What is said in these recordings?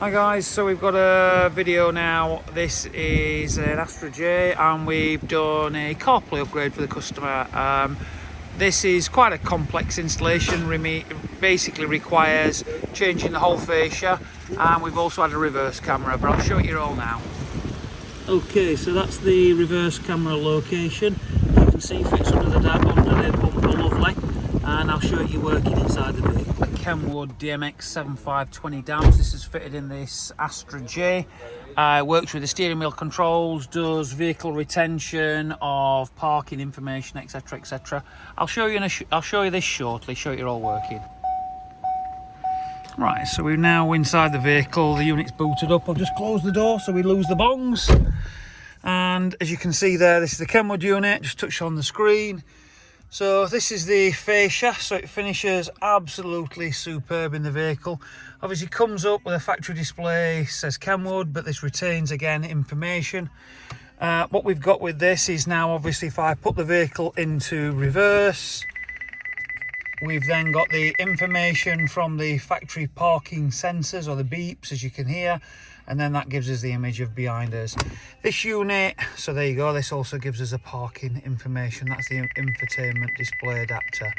Hi guys, so we've got a video now. This is an Astra J and we've done a CarPlay upgrade for the customer. This is quite a complex installation, basically requires changing the whole fascia, and we've also had a reverse camera, but I'll show it you all now. Okay, so that's the reverse camera location. As you can see, fits under the bumper, lovely, and I'll show you working inside the vehicle. KENWOOD DMX7520DABS. This is fitted in this Astra J. Works with the steering wheel controls, does vehicle retention of parking information, etc, etc. I'll show you this shortly, show you all working. Right, so we're now inside the vehicle. The unit's booted up. I'll just close the door so we lose the bongs. And as you can see there, this is the KENWOOD unit, just touched on the screen. So this is the fascia, so it finishes absolutely superb in the vehicle. Obviously comes up with a factory display, says KENWOOD, but this retains again information. What we've got with this is now, obviously, if I put the vehicle into reverse, we've then got the information from the factory parking sensors, or the beeps, as you can hear, and then that gives us the image of behind us. This unit, so there you go, this also gives us a parking information. That's the infotainment display adapter.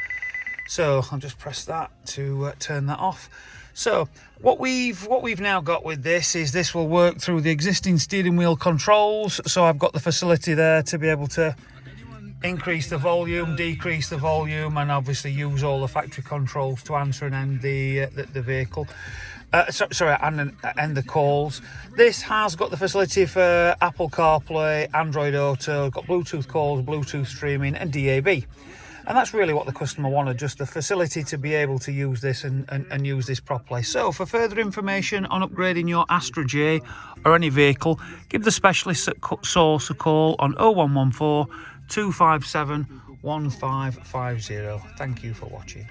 So I'll just press that to turn that off. So what we've now got with this is this will work through the existing steering wheel controls. So I've got the facility there to be able to increase the volume, decrease the volume, and obviously use all the factory controls to answer and end the vehicle. And the calls. This has got the facility for Apple CarPlay, Android Auto, got Bluetooth calls, Bluetooth streaming, and DAB. And that's really what the customer wanted, just the facility to be able to use this and use this properly. So for further information on upgrading your Astra J or any vehicle, give the specialist at Source a call on 0114 257 1550. Thank you for watching.